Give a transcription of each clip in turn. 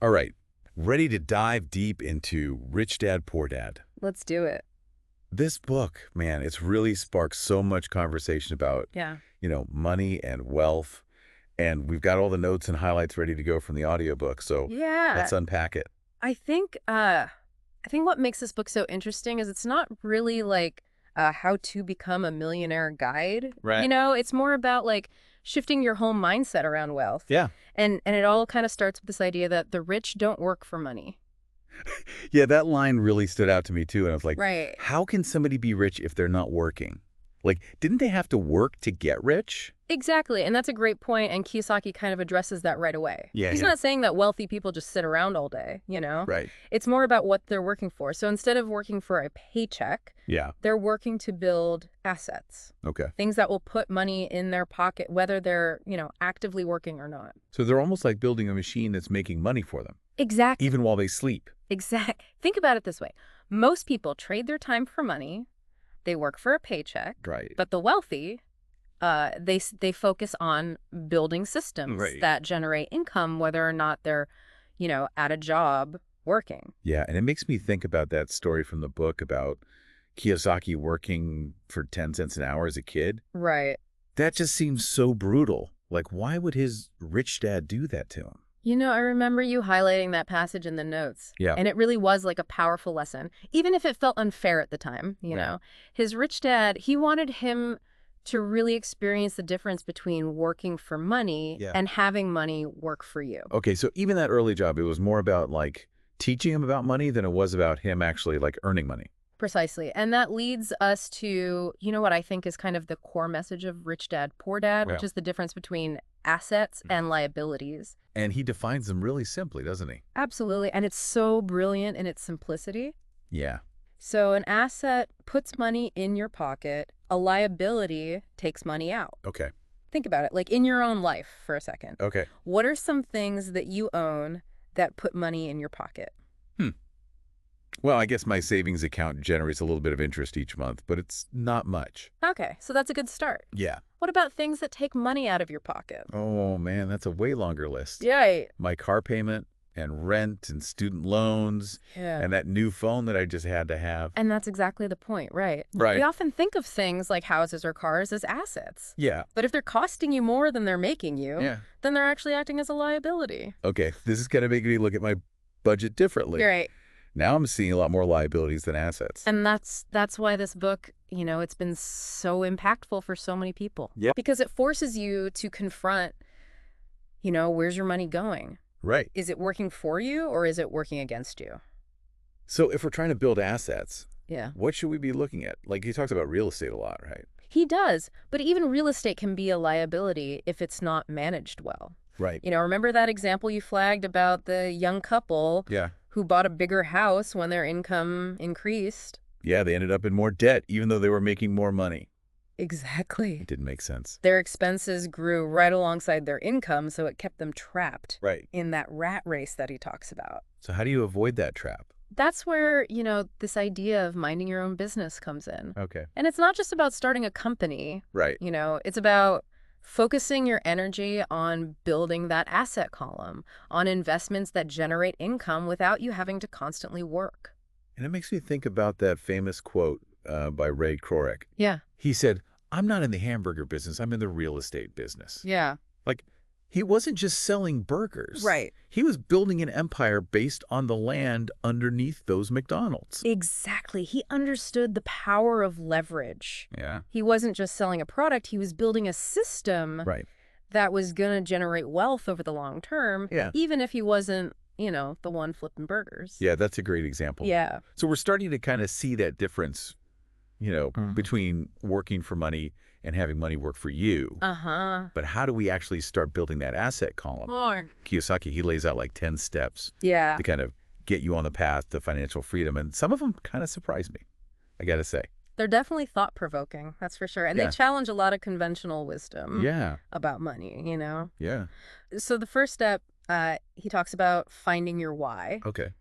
All right. Ready to dive deep into Rich Dad, Poor Dad. Let's do it. This book, man, it's really sparked so much conversation about, Yeah. money and wealth. And we've got all the notes and highlights ready to go from the audiobook. So Yeah. let's unpack it. I think what makes this book so interesting is it's not really like how to become a millionaire guide. Right. It's more about like shifting your whole mindset around wealth. Yeah. And it all kind of starts with this idea that the rich don't work for money. Yeah, that line really stood out to me too. And I was like, Right. how can somebody be rich if they're not working? Like, didn't they have to work to get rich? Exactly. And that's a great point, and Kiyosaki kind of addresses that right away. Yeah, He's yeah. not saying that wealthy people just sit around all day. Right. It's more about what they're working for. So instead of working for a paycheck, Yeah. they're working to build assets. Okay. Things that will put money in their pocket, whether they're, actively working or not. So they're almost like building a machine that's making money for them, Exactly. even while they sleep. Think about it this way. Most people trade their time for money. They work for a paycheck. Right. But the wealthy, they focus on building systems Right. that generate income, whether or not they're, at a job working. Yeah, and it makes me think about that story from the book about Kiyosaki working for 10 cents an hour as a kid. Right. That just seems so brutal. Like, why would his rich dad do that to him? I remember you highlighting that passage in the notes. Yeah. And it really was like a powerful lesson, even if it felt unfair at the time, Right. His rich dad, he wanted him to really experience the difference between working for money Yeah. and having money work for you. Okay, so even that early job, it was more about, like, teaching him about money than it was about him actually, like, earning money. Precisely. And that leads us to, what I think is kind of the core message of Rich Dad, Poor Dad, which Yeah. is the difference between assets and liabilities. And he defines them really simply, doesn't he? Absolutely. And it's so brilliant in its simplicity. Yeah. So an asset puts money in your pocket. A liability takes money out. Okay. Think about it, like in your own life for a second. Okay. What are some things that you own that put money in your pocket? Well, I guess my savings account generates a little bit of interest each month, but it's not much. Okay, so that's a good start. Yeah. What about things that take money out of your pocket? Oh, man, that's a way longer list. Yeah. My car payment and rent and student loans Yeah. and that new phone that I just had to have. And that's exactly the point, right? Right. We often think of things like houses or cars as assets. Yeah. But if they're costing you more than they're making you, Yeah. then they're actually acting as a liability. Okay, this is going to make me look at my budget differently. You're right. Now I'm seeing a lot more liabilities than assets. And that's why this book, it's been so impactful for so many people. Yep. Because it forces you to confront, where's your money going? Right. Is it working for you or is it working against you? So if we're trying to build assets, Yeah. what should we be looking at? Like, he talks about real estate a lot, right? He does. But even real estate can be a liability if it's not managed well. Right. Remember that example you flagged about the young couple Yeah. who bought a bigger house when their income increased? Yeah, they ended up in more debt, even though they were making more money. Exactly. It didn't make sense. Their expenses grew right alongside their income, so it kept them trapped Right. in that rat race that he talks about. So how do you avoid that trap? That's where, this idea of minding your own business comes in. Okay. And it's not just about starting a company, Right. it's about focusing your energy on building that asset column, on investments that generate income without you having to constantly work. And it makes me think about that famous quote by Ray Kroc. Yeah. He said, "I'm not in the hamburger business. I'm in the real estate business." Yeah. Like, he wasn't just selling burgers. Right. He was building an empire based on the land underneath those McDonald's. Exactly. He understood the power of leverage. Yeah. He wasn't just selling a product, he was building a system Right. that was going to generate wealth over the long term, Yeah. even if he wasn't, the one flipping burgers. Yeah, that's a great example. Yeah. So we're starting to kind of see that difference, between working for money and having money work for you. Uh-huh. But how do we actually start building that asset column? More. Kiyosaki, he lays out like 10 steps Yeah. to kind of get you on the path to financial freedom. And some of them kind of surprise me, I got to say. They're definitely thought-provoking, that's for sure. And Yeah. they challenge a lot of conventional wisdom Yeah. about money. Yeah. So the first step, he talks about finding your why. Okay.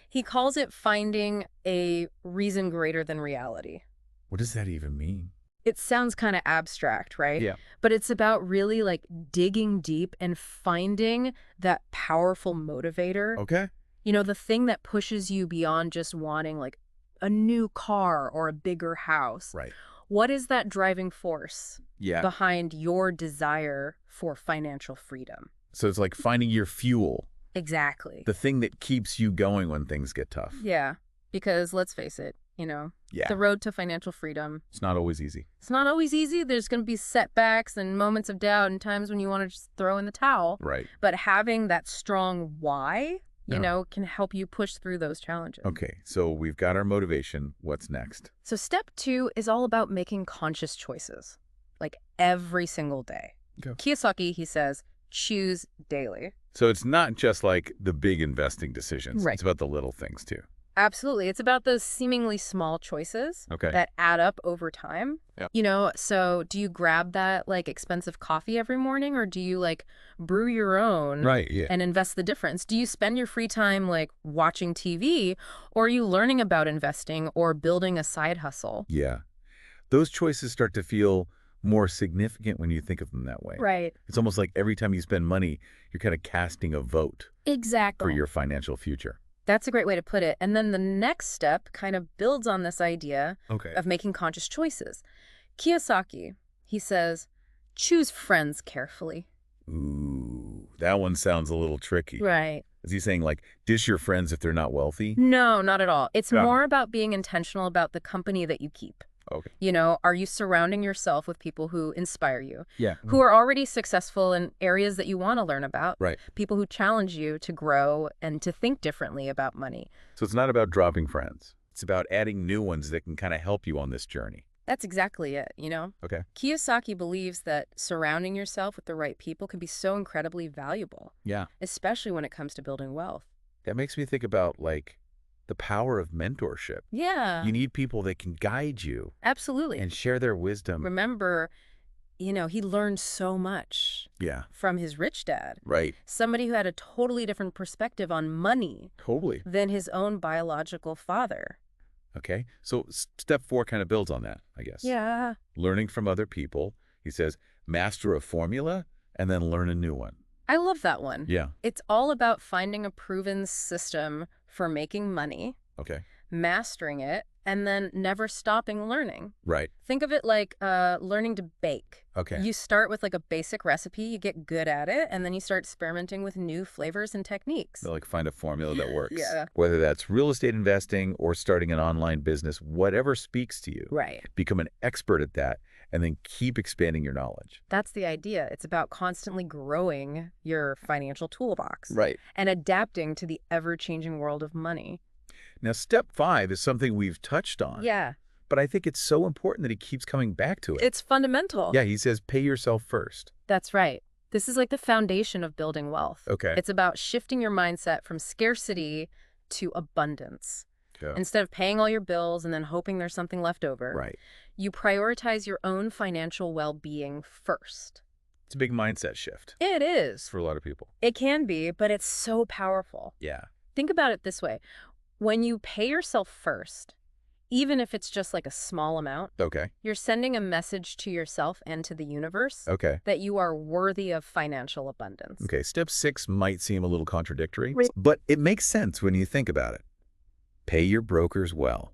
He calls it finding a reason greater than reality. What does that even mean? It sounds kind of abstract, right? Yeah. But it's about really like digging deep and finding that powerful motivator. Okay. The thing that pushes you beyond just wanting like a new car or a bigger house. Right. What is that driving force Yeah. behind your desire for financial freedom? So it's like finding your fuel, Exactly. the thing that keeps you going when things get tough. Yeah, because let's face it, Yeah. the road to financial freedom, It's not always easy. it's not always easy. There's going to be setbacks and moments of doubt and times when you want to just throw in the towel. Right. But having that strong why, Yeah. can help you push through those challenges. Okay. So we've got our motivation. What's next? So step 2 is all about making conscious choices, like every single day. Okay. Kiyosaki, he says, choose daily. So it's not just like the big investing decisions. Right. It's about the little things too. Absolutely. It's about those seemingly small choices Okay. that add up over time. Yep. So do you grab that like expensive coffee every morning, or do you like brew your own Right. Yeah. and invest the difference? Do you spend your free time like watching TV, or are you learning about investing or building a side hustle? Yeah. Those choices start to feel more significant when you think of them that way. Right. It's almost like every time you spend money, you're kind of casting a vote Exactly. for your financial future. That's a great way to put it. And then the next step kind of builds on this idea Okay. of making conscious choices. Kiyosaki, he says, choose friends carefully. Ooh, that one sounds a little tricky. Right. Is he saying like dish your friends if they're not wealthy? No, not at all. It's Yeah. more about being intentional about the company that you keep. Okay. Are you surrounding yourself with people who inspire you, Yeah. who are already successful in areas that you want to learn about, Right. people who challenge you to grow and to think differently about money? So it's not about dropping friends. It's about adding new ones that can kind of help you on this journey. That's exactly it, Okay. Kiyosaki believes that surrounding yourself with the right people can be so incredibly valuable, Yeah. especially when it comes to building wealth. That makes me think about like the power of mentorship. Yeah, You need people that can guide you absolutely. and share their wisdom. Remember, he learned so much Yeah. from his rich dad. Right. Somebody who had a totally different perspective on money Totally. than his own biological father. Okay. So step 4 kind of builds on that, I guess. Yeah. Learning from other people. He says, master a formula and then learn a new one. I love that one. Yeah. It's all about finding a proven system for making money, Okay. mastering it, and then never stopping learning. Right. Think of it like learning to bake. Okay. You start with like a basic recipe, you get good at it, and then you start experimenting with new flavors and techniques. They'll like find a formula that works. Yeah. Whether that's real estate investing or starting an online business, whatever speaks to you. Right. Become an expert at that and then keep expanding your knowledge. That's the idea. It's about constantly growing your financial toolbox. Right. And adapting to the ever-changing world of money. Now, step 5 is something we've touched on. Yeah. But I think it's so important that he keeps coming back to it. It's fundamental. Yeah, he says pay yourself first. That's right. This is like the foundation of building wealth. Okay. It's about shifting your mindset from scarcity to abundance. Yeah. Instead of paying all your bills and then hoping there's something left over, Right. you prioritize your own financial well-being first. It's a big mindset shift It is. for a lot of people. It can be, but it's so powerful. Yeah. Think about it this way. When you pay yourself first, even if it's just like a small amount, Okay. you're sending a message to yourself and to the universe Okay. that you are worthy of financial abundance. Okay. Step 6 might seem a little contradictory, Right. but it makes sense when you think about it. Pay your brokers well.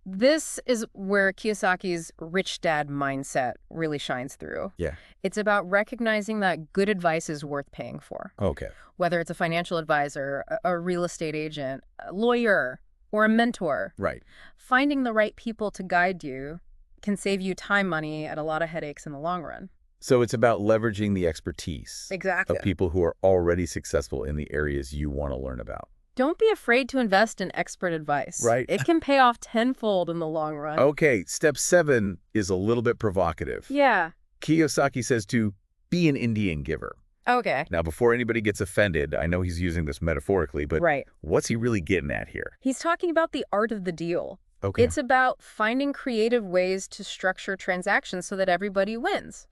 This is where Kiyosaki's rich dad mindset really shines through. Yeah. It's about recognizing that good advice is worth paying for. Okay. Whether it's a financial advisor, a real estate agent, a lawyer, or a mentor. Right. Finding the right people to guide you can save you time, money, and a lot of headaches in the long run. So it's about leveraging the expertise Exactly. of people who are already successful in the areas you want to learn about. Don't be afraid to invest in expert advice. Right. It can pay off tenfold in the long run. Okay, step 7 is a little bit provocative. Yeah. Kiyosaki says to be an Indian giver. Okay. Now, before anybody gets offended, I know he's using this metaphorically, but Right. what's he really getting at here? He's talking about the art of the deal. Okay. It's about finding creative ways to structure transactions so that everybody wins.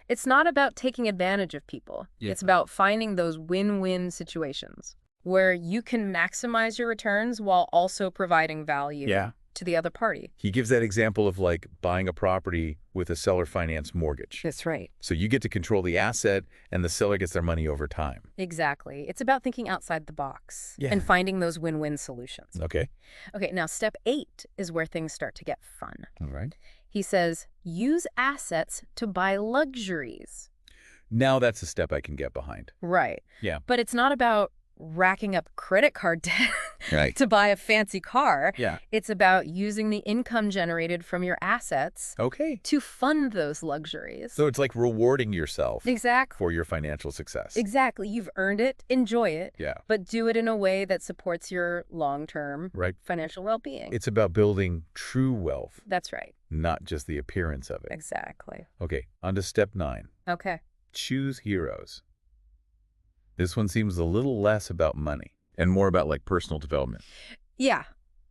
It's not about taking advantage of people. Yeah. It's about finding those win-win situations where you can maximize your returns while also providing value to the other party. He gives that example of like buying a property with a seller finance mortgage. That's right. So you get to control the asset and the seller gets their money over time. Exactly. It's about thinking outside the box Yeah. and finding those win-win solutions. Okay. Okay, now step 8 is where things start to get fun. All right. He says, use assets to buy luxuries. Now that's a step I can get behind. Right. Yeah. But it's not about racking up credit card debt Right. to buy a fancy car. Yeah. It's about using the income generated from your assets Okay. to fund those luxuries. So it's like rewarding yourself Exactly. for your financial success. Exactly. You've earned it. Enjoy it. Yeah. But do it in a way that supports your long-term Right. financial well-being. It's about building true wealth, That's right. not just the appearance of it. Exactly. Okay, on to step 9. Okay. Choose heroes. This one seems a little less about money and more about like personal development. Yeah,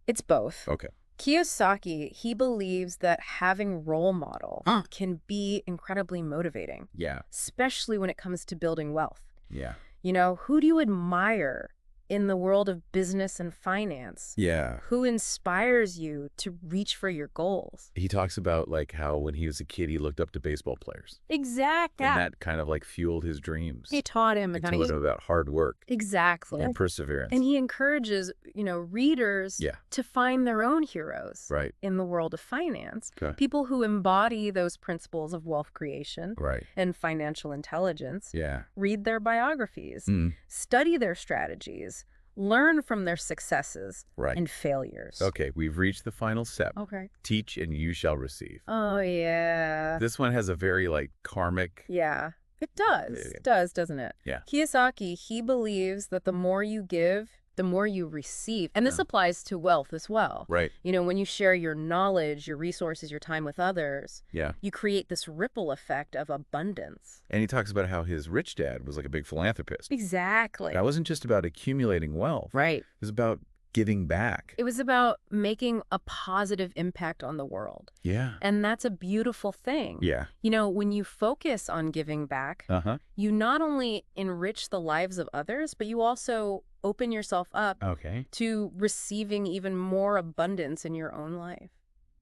it's both. Okay. Kiyosaki, he believes that having role model can be incredibly motivating, Yeah. especially when it comes to building wealth. Yeah. You know, who do you admire in the world of business and finance? Yeah. Who inspires you to reach for your goals? He talks about like how when he was a kid, he looked up to baseball players. Exactly. And that kind of like fueled his dreams. He taught him. It told him about hard work Exactly. and perseverance. And he encourages, readers Yeah. to find their own heroes Right. in the world of finance. Okay. People who embody those principles of wealth creation Right. and financial intelligence. Yeah. Read their biographies, Mm. study their strategies, learn from their successes Right. and failures. Okay, we've reached the final step. Okay. Teach and you shall receive. Oh, yeah. This one has a very like karmic. Yeah. It does. Yeah. It does, doesn't it? Yeah. Kiyosaki, he believes that the more you give, the more you receive. And this applies to wealth as well. Right. When you share your knowledge, your resources, your time with others, Yeah. you create this ripple effect of abundance. And he talks about how his rich dad was like a big philanthropist. Exactly. That wasn't just about accumulating wealth. Right. It was about giving back. It was about making a positive impact on the world. Yeah. And that's a beautiful thing. Yeah. When you focus on giving back, Uh-huh. you not only enrich the lives of others, but you also open yourself up Okay. to receiving even more abundance in your own life.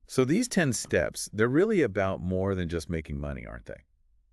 So these 10 steps, they're really about more than just making money, aren't they?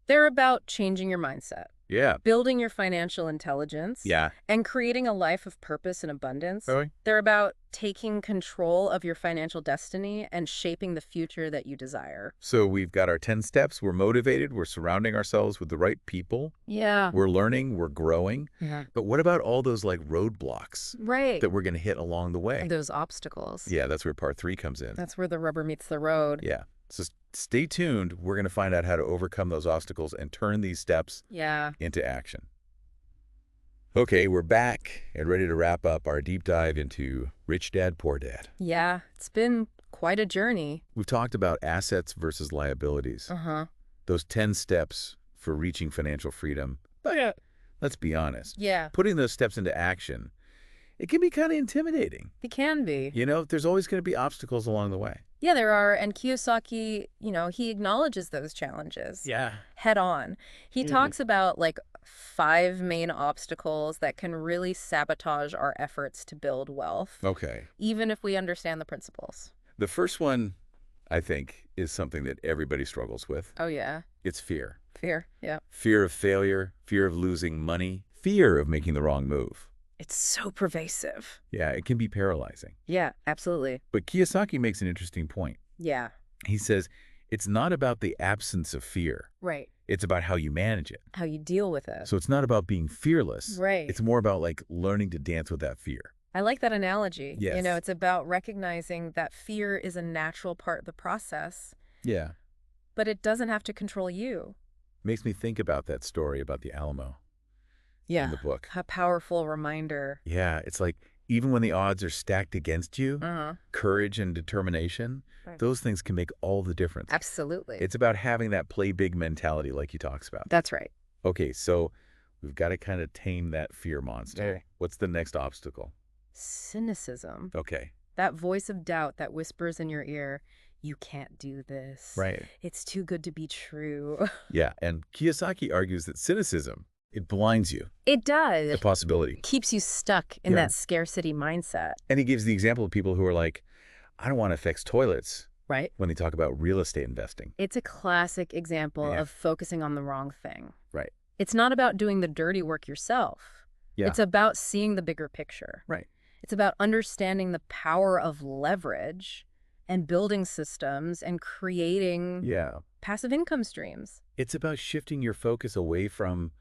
They're about changing your mindset, Yeah. building your financial intelligence, Yeah. and creating a life of purpose and abundance. Really? They're about taking control of your financial destiny and shaping the future that you desire. So we've got our 10 steps. We're motivated. We're surrounding ourselves with the right people. Yeah. We're learning. We're growing. Yeah. But what about all those like roadblocks Right. that we're going to hit along the way? Those obstacles. Yeah, that's where part 3 comes in. That's where the rubber meets the road. Yeah. So stay tuned. We're going to find out how to overcome those obstacles and turn these steps Yeah. into action. Okay, we're back and ready to wrap up our deep dive into Rich Dad, Poor Dad. Yeah. It's been quite a journey. We've talked about assets versus liabilities, Uh-huh. those 10 steps for reaching financial freedom. But yeah, let's be honest. Yeah. Putting those steps into action, it can be kind of intimidating. It can be. There's always going to be obstacles along the way. Yeah, there are. And Kiyosaki, he acknowledges those challenges Yeah. head on. He talks about 5 main obstacles that can really sabotage our efforts to build wealth, Okay. even if we understand the principles. The first one, I think, is something that everybody struggles with. Oh, yeah. It's fear. Fear. Yeah. Fear of failure, fear of losing money, fear of making the wrong move. It's so pervasive. Yeah, it can be paralyzing. Yeah, absolutely. But Kiyosaki makes an interesting point. Yeah. He says, it's not about the absence of fear. Right. It's about how you manage it. How you deal with it. So it's not about being fearless. Right. It's more about learning to dance with that fear. I like that analogy. Yes. It's about recognizing that fear is a natural part of the process, Yeah. but it doesn't have to control you. Makes me think about that story about the Alamo in the book. A powerful reminder. Yeah, it's like even when the odds are stacked against you, Uh-huh. courage and determination, Right. those things can make all the difference. Absolutely. It's about having that play big mentality like he talks about. That's right. Okay, so we've got to kind of tame that fear monster. Yeah. What's the next obstacle? Cynicism. Okay. That voice of doubt that whispers in your ear, you can't do this. Right. It's too good to be true. Yeah, and Kiyosaki argues that cynicism, it blinds you It does. to possibility. Keeps you stuck in Yeah. that scarcity mindset. And he gives the example of people who are like, I don't want to fix toilets Right? when they talk about real estate investing. It's a classic example Yeah. of focusing on the wrong thing. Right. It's not about doing the dirty work yourself. Yeah. It's about seeing the bigger picture. Right. It's about understanding the power of leverage and building systems and creating Yeah. passive income streams. It's about shifting your focus away from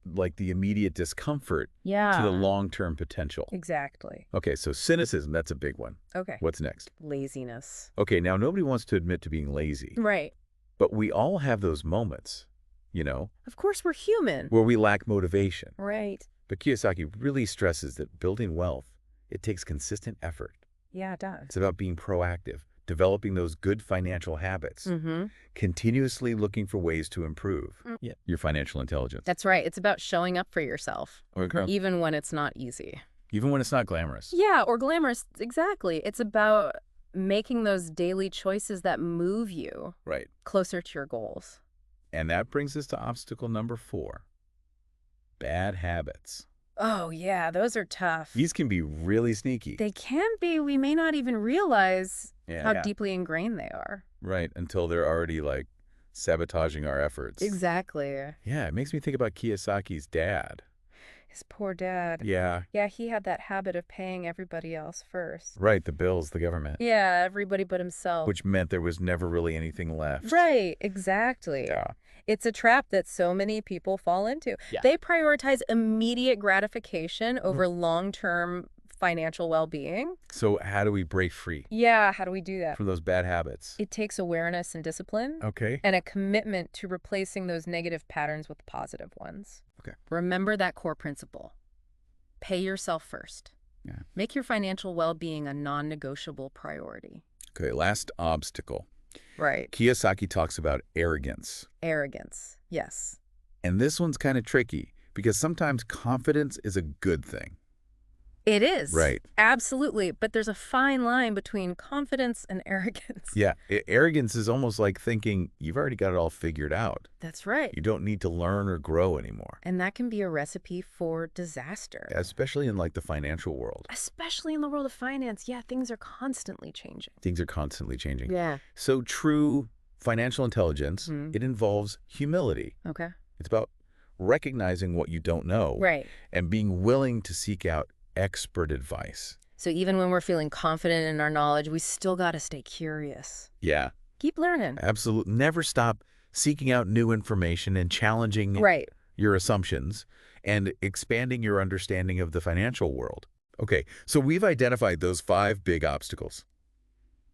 like the immediate discomfort to Yeah. the long-term potential. Exactly. Okay, so cynicism, that's a big one. Okay. What's next? Laziness. Okay, now nobody wants to admit to being lazy, Right. but we all have those moments, you know, Of course, we're human. where we lack motivation. Right. But Kiyosaki really stresses that building wealth, it takes consistent effort. Yeah, it does. It's about being proactive, developing those good financial habits, Mm-hmm. continuously looking for ways to improve your financial intelligence. That's right. It's about showing up for yourself, Okay. even when it's not easy. Even when it's not glamorous. Yeah, or glamorous. Exactly. It's about making those daily choices that move you Right. closer to your goals. And that brings us to obstacle number 4, bad habits. Oh, yeah, those are tough. These can be really sneaky. They can be. We may not even realize how Yeah. deeply ingrained they are. Right, until they're already like sabotaging our efforts. Exactly. Yeah, it makes me think about Kiyosaki's dad. His poor dad. Yeah, Yeah, he had that habit of paying everybody else first. right, the bills, the government. Yeah, everybody but himself. Which meant there was never really anything left. Right, exactly. Yeah. It's a trap that so many people fall into. Yeah. They prioritize immediate gratification over long-term financial well-being. So how do we break free Yeah, how do we do that? from those bad habits? It takes awareness and discipline Okay. and a commitment to replacing those negative patterns with positive ones. Okay. Remember that core principle. Pay yourself first. Yeah. Make your financial well-being a non-negotiable priority. Okay, last obstacle. Right. Kiyosaki talks about arrogance. Arrogance. Yes. And this one's kind of tricky because sometimes confidence is a good thing. It is. Right. Absolutely. But there's a fine line between confidence and arrogance. Yeah, arrogance is almost like thinking you've already got it all figured out. That's right. You don't need to learn or grow anymore, And that can be a recipe for disaster. especially in like the financial world. Especially in the world of finance. Yeah, things are constantly changing. Things are constantly changing. Yeah. So true financial intelligence, Mhm. it involves humility. Okay. It's about recognizing what you don't know Right. and being willing to seek out expert advice. So even when we're feeling confident in our knowledge, we still got to stay curious. Yeah, Keep learning. absolutely. Never stop seeking out new information and challenging Right. your assumptions and expanding your understanding of the financial world. Okay, so we've identified those 5 big obstacles: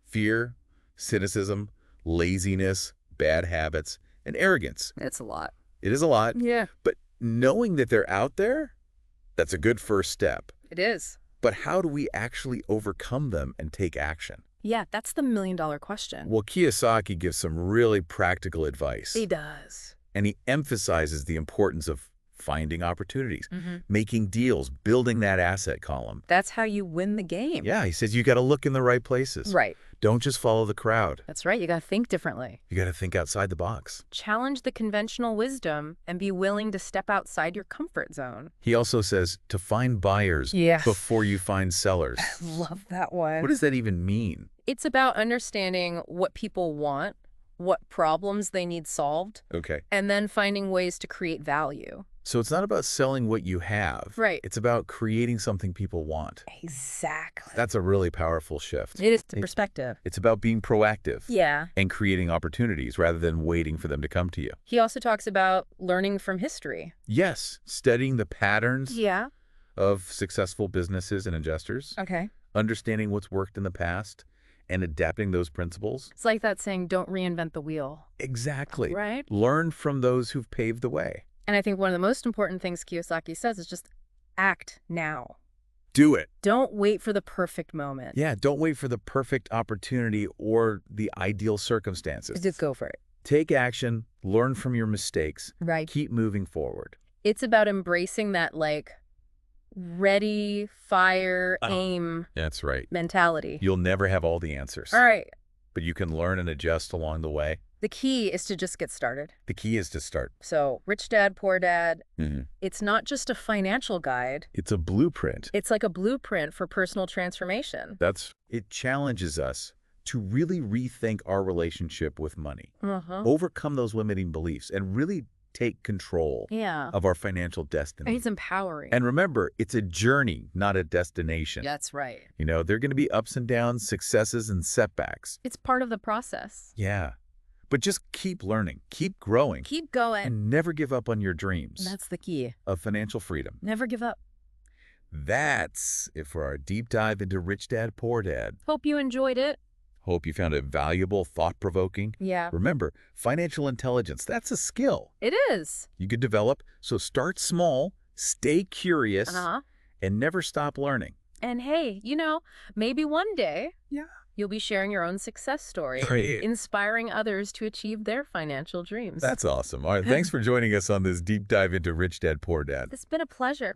fear, cynicism, laziness, bad habits, and arrogance. It's a lot. It is a lot, Yeah, but knowing that they're out there, that's a good first step. it is. But how do we actually overcome them and take action? Yeah, that's the million-dollar question. Well, Kiyosaki gives some really practical advice, He does. and he emphasizes the importance of finding opportunities, Mm-hmm. making deals, building that asset column. That's how you win the game. Yeah, he says you got to look in the right places. Right. Don't just follow the crowd. That's right. You got to think differently. You got to think outside the box. Challenge the conventional wisdom and be willing to step outside your comfort zone. He also says to find buyers Yes. before you find sellers. Love that one. What does that even mean? It's about understanding what people want, what problems they need solved, Okay. and then finding ways to create value. So it's not about selling what you have. Right. It's about creating something people want. Exactly. That's a really powerful shift. It is the perspective. It's about being proactive Yeah. and creating opportunities rather than waiting for them to come to you. He also talks about learning from history. Yes, studying the patterns Yeah. of successful businesses and investors, Okay. understanding what's worked in the past, and adapting those principles. It's like that saying, don't reinvent the wheel. Exactly. Right. Learn from those who've paved the way. And I think one of the most important things Kiyosaki says is just act now. Do it. Don't wait for the perfect moment. Yeah, don't wait for the perfect opportunity or the ideal circumstances. Just go for it. Take action, learn from your mistakes, Right. keep moving forward. It's about embracing that, like, ready, fire, aim That's right. mentality. You'll never have all the answers, All right. but you can learn and adjust along the way. The key is to just get started. The key is to start. So, Rich Dad, Poor Dad, hmm it's not just a financial guide. It's a blueprint. It's like a blueprint for personal transformation. It challenges us to really rethink our relationship with money, Uh-huh. overcome those limiting beliefs, and really take control Yeah. of our financial destiny. It's empowering. And remember, it's a journey, not a destination. That's right. There are going to be ups and downs, successes and setbacks. It's part of the process. Yeah. But just keep learning, keep growing, Keep going. and never give up on your dreams That's the key. of financial freedom. Never give up. That's it for our deep dive into Rich Dad, Poor Dad. Hope you enjoyed it. Hope you found it valuable, thought-provoking. Yeah. Remember, financial intelligence, that's a skill It is. you could develop. So start small, stay curious, Uh-huh. and never stop learning. And hey, maybe one day Yeah. you'll be sharing your own success story, Great. inspiring others to achieve their financial dreams. That's awesome. All right, thanks for joining us on this deep dive into Rich Dad, Poor Dad. It's been a pleasure.